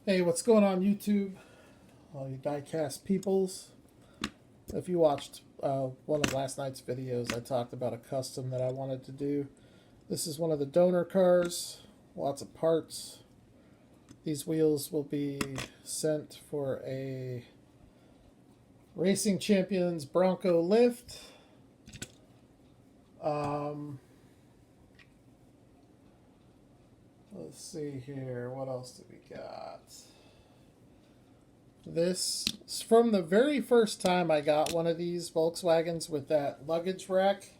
Hey, what's going on YouTube? All you diecast peoples. If you watched one of last night's videos, I talked about a custom that I wanted to do. This is one of the donor cars, lots of parts. These wheels will be sent for a Racing Champions Bronco lift. Let's see here, what else do we got? This is from the very first time I got one of these Volkswagens with that luggage rack.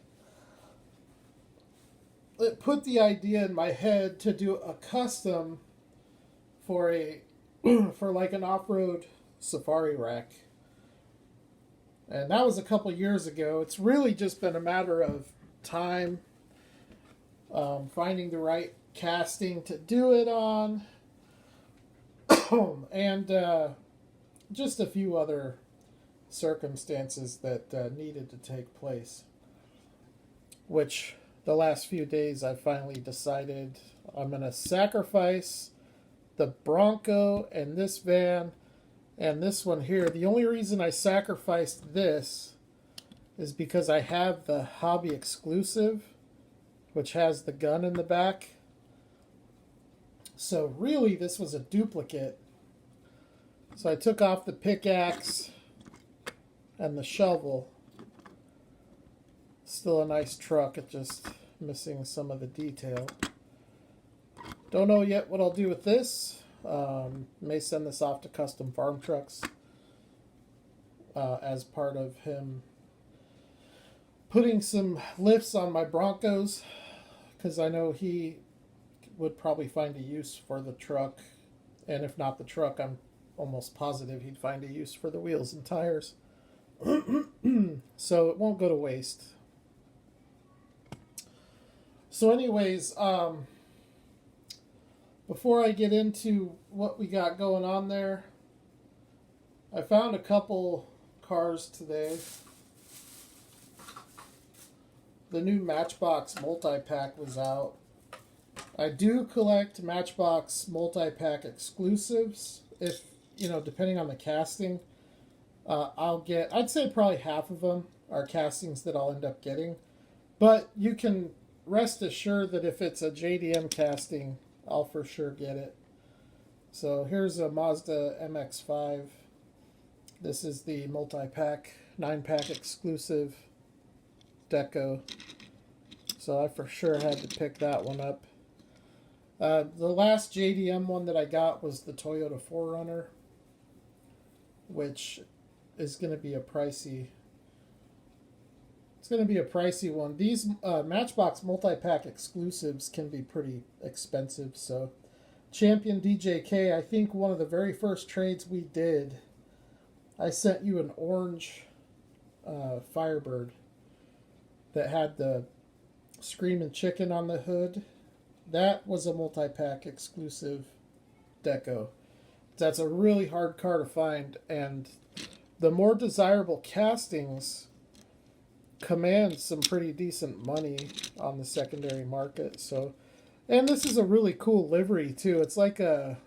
It put the idea in my head to do a custom for a for like an off-road safari rack. And that was a couple years ago. It's really just been a matter of time, finding the right casting to do it on, and just a few other circumstances that needed to take place. Which the last few days I finally decided I'm going to sacrifice the Bronco and this van and this one here. The only reason I sacrificed this is because I have the hobby exclusive, which has the gun in the back. So really this was a duplicate. So I took off the pickaxe and the shovel. Still a nice truck, it's just missing some of the detail. Don't know yet what I'll do with this. May send this off to Custom Farm Trucks as part of him putting some lifts on my Broncos, because I know he would probably find a use for the truck, and if not the truck, I'm almost positive he'd find a use for the wheels and tires. So it won't go to waste. So anyways, before I get into what we got going on there, I found a couple cars today. The new Matchbox multi-pack was out. I do collect Matchbox multi-pack exclusives. If, you know, depending on the casting, I'd say probably half of them are castings that I'll end up getting. But you can rest assured that if it's a JDM casting, I'll for sure get it. So here's a Mazda Mx-5. This is the multi-pack, 9-pack exclusive deco. So I for sure had to pick that one up. The last JDM one that I got was the Toyota 4Runner, which is going to be a pricey. It's going to be a pricey one. These Matchbox multi-pack exclusives can be pretty expensive. So Champion DJK, I think one of the very first trades we did, I sent you an orange Firebird that had the Screaming Chicken on the hood. That was a multi-pack exclusive deco. That's a really hard car to find, and the more desirable castings command some pretty decent money on the secondary market. So, and this is a really cool livery too. It's like an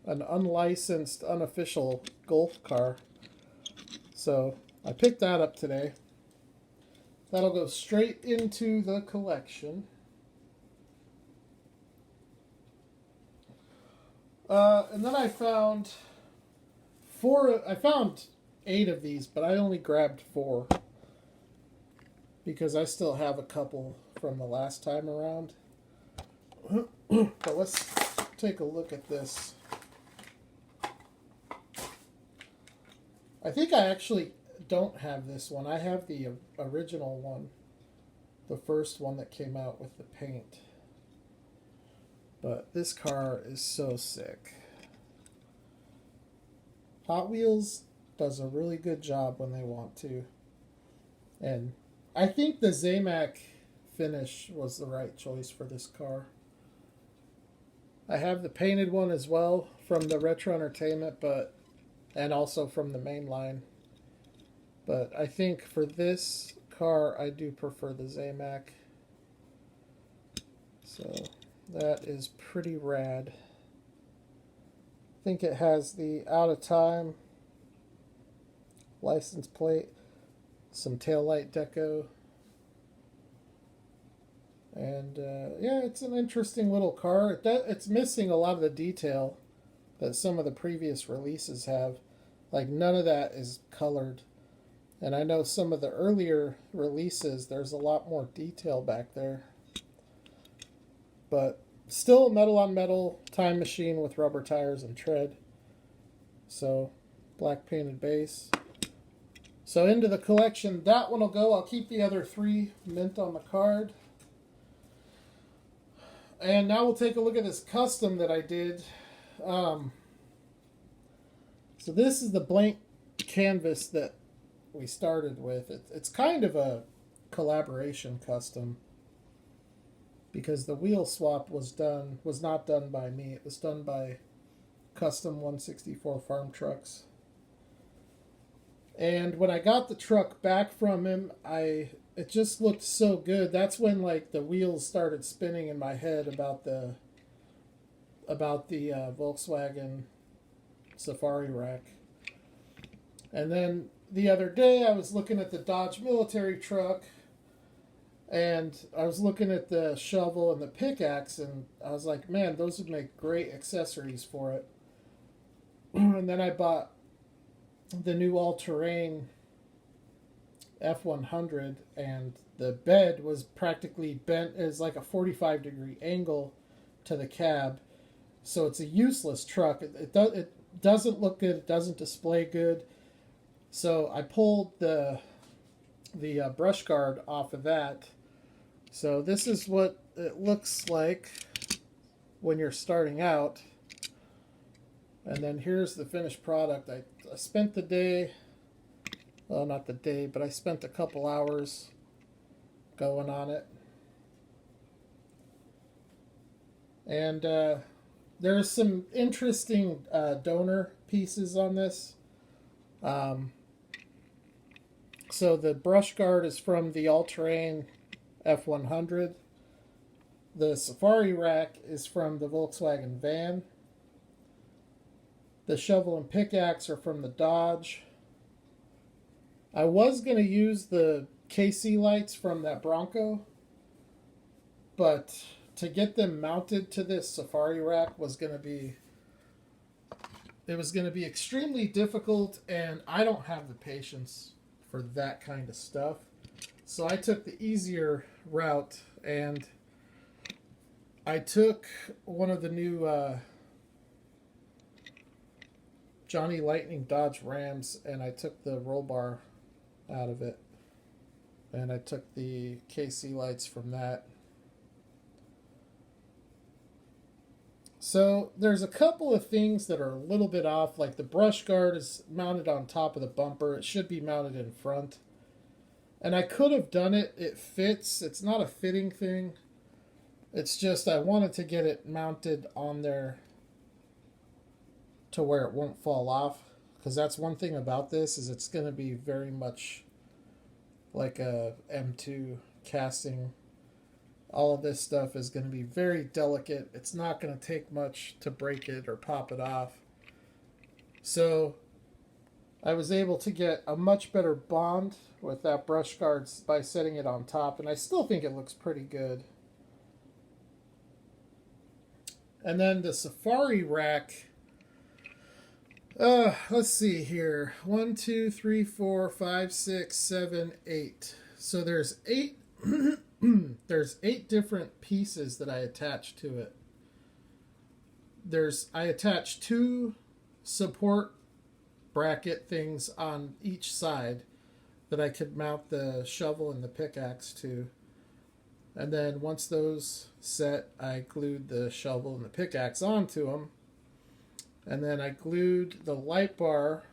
unlicensed, unofficial Golf car. So I picked that up today. That'll go straight into the collection. And then I found I found 8 of these, but I only grabbed 4 because I still have a couple from the last time around. But let's take a look at this. I think I actually don't have this one. I have the original one, the first one that came out with the paint. But this car is so sick. Hot Wheels does a really good job when they want to. And I think the Zamac finish was the right choice for this car. I have the painted one as well from the Retro Entertainment, and also from the main line. But I think for this car, I do prefer the Zamac. So that is pretty rad. think it has the out of time license plate, some taillight deco. And yeah, it's an interesting little car. It's missing a lot of the detail that some of the previous releases have. Like, none of that is colored. And I know some of the earlier releases, there's a lot more detail back there. But still metal on metal time machine with rubber tires and tread. So, black painted base. So into the collection, that one will go. I'll keep the other 3 mint on the card. And now we'll take a look at this custom that I did. So this is the blank canvas that we started with. It's kind of a collaboration custom because the wheel swap was not done by me. It was done by Custom 164 Farm Trucks. And when I got the truck back from him, it just looked so good. That's when like the wheels started spinning in my head about the Volkswagen Safari Rack. And then the other day I was looking at the Dodge military truck, and I was looking at the shovel and the pickaxe, and I was like, man, those would make great accessories for it. And then I bought the new all-terrain F100, and the bed was practically bent as like a 45-degree angle to the cab. So it's a useless truck. It doesn't look good. It doesn't display good. So I pulled the brush guard off of that. So this is what it looks like when you're starting out. And then here's the finished product. I spent the day, well, not the day, but I spent a couple hours going on it. And there's some interesting donor pieces on this. So the brush guard is from the all-terrain F100. The Safari Rack is from the Volkswagen van. The shovel and pickaxe are from the Dodge. I was going to use the KC lights from that Bronco, but to get them mounted to this Safari Rack was going to be extremely difficult, and I don't have the patience for that kind of stuff. So I took the easier route, and I took one of the new Johnny Lightning Dodge Rams, and I took the roll bar out of it, and I took the KC lights from that. So there's a couple of things that are a little bit off, like the brush guard is mounted on top of the bumper. It should be mounted in front. And I could have done it. It fits. It's not a fitting thing. It's just I wanted to get it mounted on there to where it won't fall off. Because that's one thing about this, is it's going to be very much like a M2 casting. All of this stuff is going to be very delicate. It's not going to take much to break it or pop it off. So I was able to get a much better bond with that brush guard by setting it on top, and I still think it looks pretty good. And then the Safari Rack, let's see here. 1, 2, 3, 4, 5, 6, 7, 8. So there's 8 there's 8 different pieces that I attached to it. I attached 2 support bracket things on each side that I could mount the shovel and the pickaxe to. And then once those set, I glued the shovel and the pickaxe onto them. And then I glued the light bar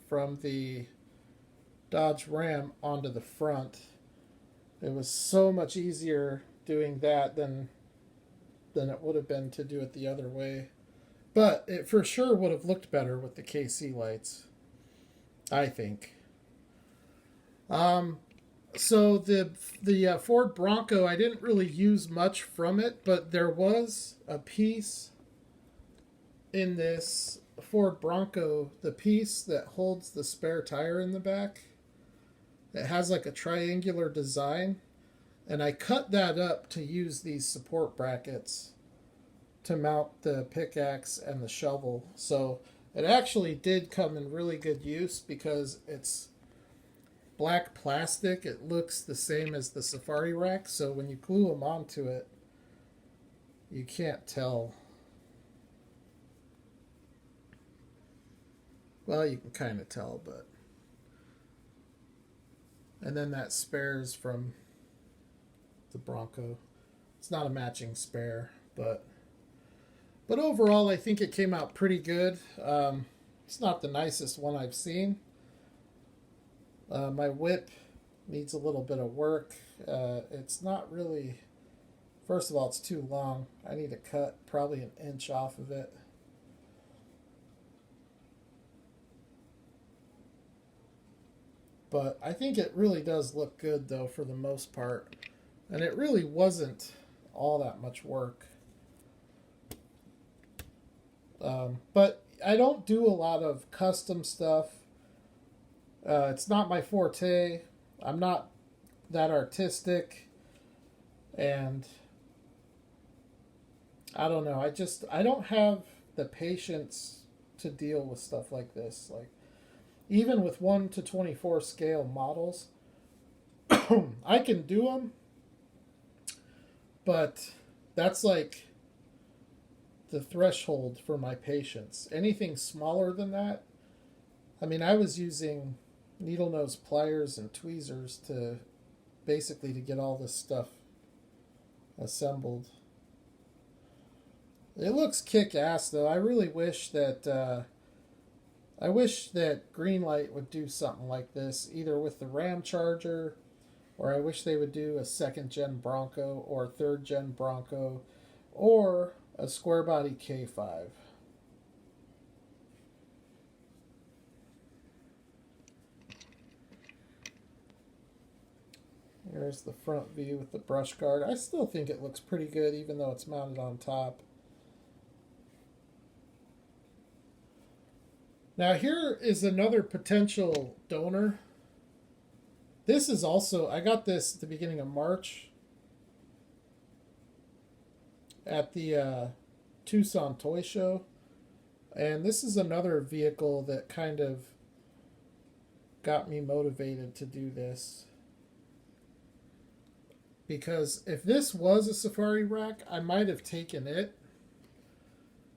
from the Dodge Ram onto the front. It was so much easier doing that than it would have been to do it the other way. But it for sure would have looked better with the KC lights, I think. So the Ford Bronco, I didn't really use much from it, but there was a piece in this Ford Bronco, the piece that holds the spare tire in the back, it has like a triangular design, and I cut that up to use these support brackets to mount the pickaxe and the shovel. So it actually did come in really good use because it's black plastic. It looks the same as the safari rack, so when you glue them onto it, you can't tell. Well, you can kind of tell, but... And then that spares from the Bronco. It's not a matching spare, but overall, I think it came out pretty good. It's not the nicest one I've seen. My whip needs a little bit of work. It's not really... First of all, it's too long. I need to cut probably an inch off of it. But I think it really does look good, though, for the most part. And it really wasn't all that much work. But I don't do a lot of custom stuff. It's not my forte. I'm not that artistic. And I don't know. I don't have the patience to deal with stuff like this. Like, even with 1 to 24 scale models, I can do them, but that's like the threshold for my patience. Anything smaller than that, I mean, I was using needle nose pliers and tweezers to basically to get all this stuff assembled. It looks kick-ass, though. I really wish that Greenlight would do something like this, either with the Ram Charger, or I wish they would do a 2nd gen Bronco or 3rd gen Bronco, or a square body K5. There's the front view with the brush guard. I still think it looks pretty good, even though it's mounted on top. Now here is another potential donor. This is also, I got this at the beginning of March at the Tucson Toy Show. And this is another vehicle that kind of got me motivated to do this. Because if this was a safari rack, I might have taken it.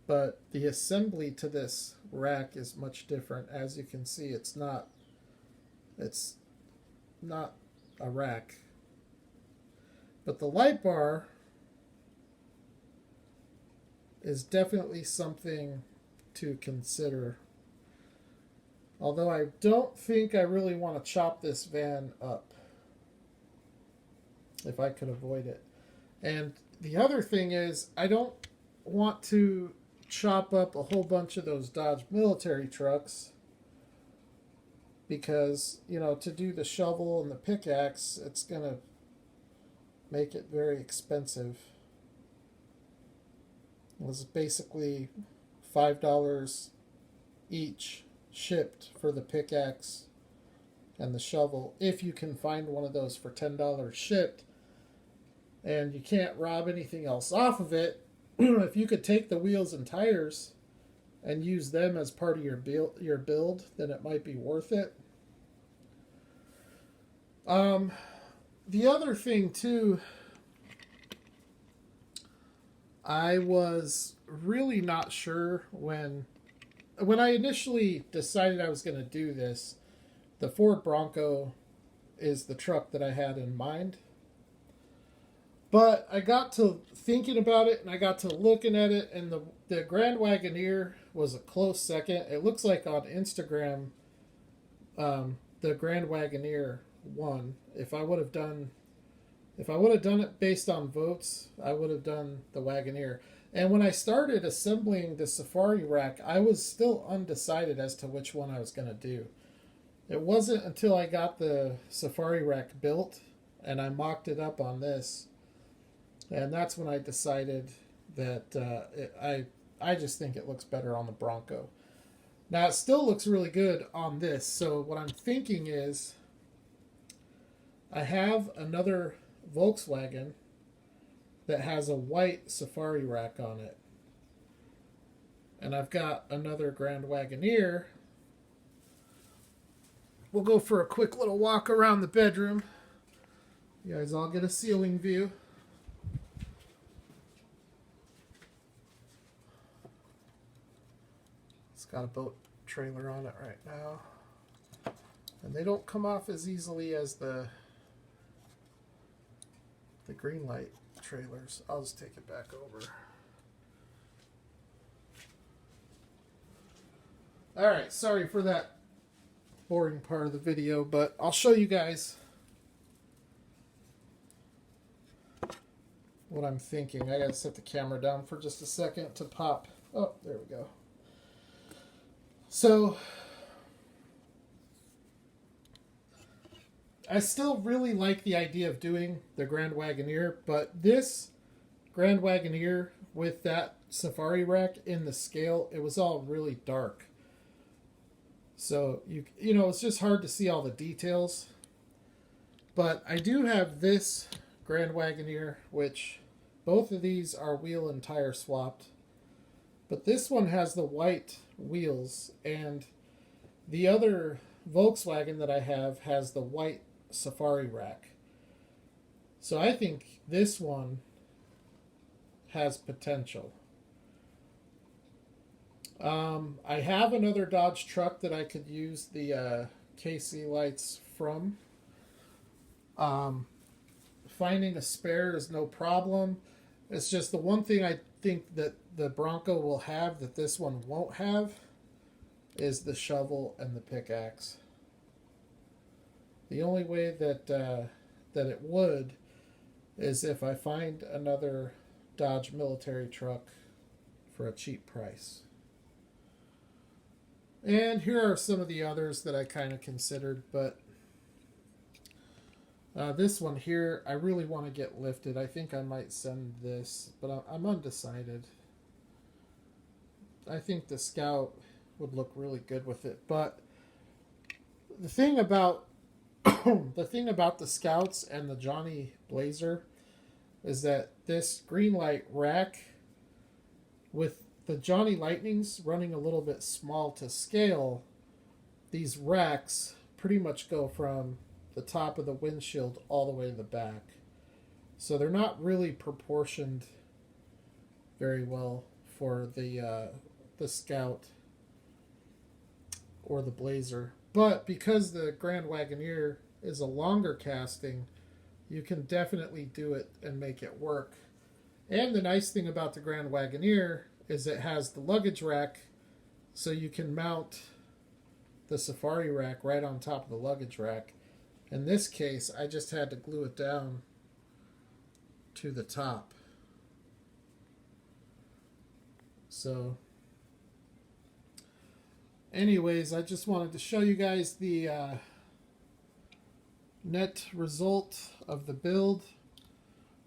But the assembly to this rack is much different. As you can see, it's not a rack. But the light bar is definitely something to consider. Although I don't think I really want to chop this van up if I could avoid it. And the other thing is, I don't want to chop up a whole bunch of those Dodge military trucks because, you know, to do the shovel and the pickaxe, it's going to make it very expensive. It was basically $5 each shipped for the pickaxe and the shovel, if you can find one of those for $10 shipped. And you can't rob anything else off of it. If you could take the wheels and tires and use them as part of your build, then it might be worth it. The other thing too, I was really not sure when I initially decided I was going to do this. The Ford Bronco is the truck that I had in mind. But I got to thinking about it, and I got to looking at it, and the Grand Wagoneer was a close second. It looks like on Instagram, the Grand Wagoneer won. If I would have done it based on votes, I would have done the Wagoneer. And when I started assembling the Safari rack, I was still undecided as to which one I was going to do. It wasn't until I got the Safari rack built and I mocked it up on this, and that's when I decided that I just think it looks better on the Bronco. Now, it still looks really good on this. So what I'm thinking is I have another Volkswagen that has a white safari rack on it. And I've got another Grand Wagoneer. We'll go for a quick little walk around the bedroom. You guys all get a ceiling view. It's got a boat trailer on it right now. And they don't come off as easily as the Greenlight trailers. I'll just take it back over. Alright, sorry for that boring part of the video, but I'll show you guys what I'm thinking. I gotta set the camera down for just a second to pop. Oh, there we go. So, I still really like the idea of doing the Grand Wagoneer, but this Grand Wagoneer with that safari rack in the scale, it was all really dark. So, you know, it's just hard to see all the details. But I do have this Grand Wagoneer, which both of these are wheel and tire swapped. But this one has the white wheels, and the other Volkswagen that I have has the white safari rack. So I think this one has potential. I have another Dodge truck that I could use the KC lights from. Finding a spare is no problem. It's just the one thing I think that the Bronco will have that this one won't have is the shovel and the pickaxe. The only way that that it would is if I find another Dodge military truck for a cheap price. And here are some of the others that I kind of considered, but this one here, I really want to get lifted. I think I might send this, but I'm undecided. I think the Scout would look really good with it, but the thing about the Scouts and the Johnny Blazer is that this Greenlight rack with the Johnny Lightnings running a little bit small to scale, these racks pretty much go from the top of the windshield all the way to the back. So they're not really proportioned very well for the Scout or the Blazer. But because the Grand Wagoneer is a longer casting, you can definitely do it and make it work. And the nice thing about the Grand Wagoneer is it has the luggage rack, so you can mount the safari rack right on top of the luggage rack. In this case, I just had to glue it down to the top. So, anyways, I just wanted to show you guys the net result of the build.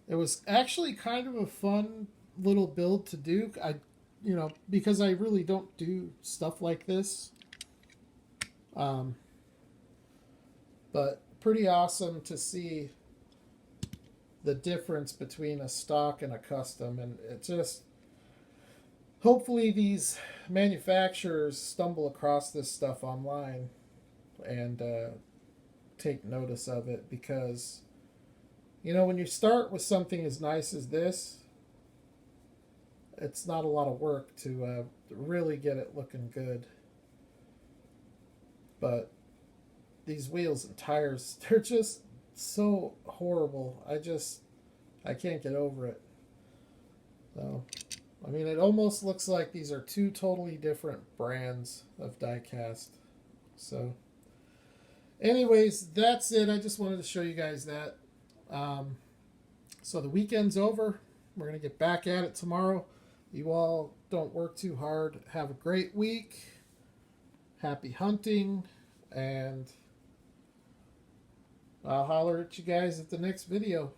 It was actually kind of a fun little build to do. Because I really don't do stuff like this. But pretty awesome to see the difference between a stock and a custom, and it just hopefully these manufacturers stumble across this stuff online and take notice of it, because when you start with something as nice as this, it's not a lot of work to really get it looking good. But these wheels and tires, they're just so horrible. I can't get over it. So, it almost looks like these are two totally different brands of diecast. So, anyways, that's it. I just wanted to show you guys that. So the weekend's over. We're going to get back at it tomorrow. You all don't work too hard. Have a great week. Happy hunting. And I'll holler at you guys at the next video.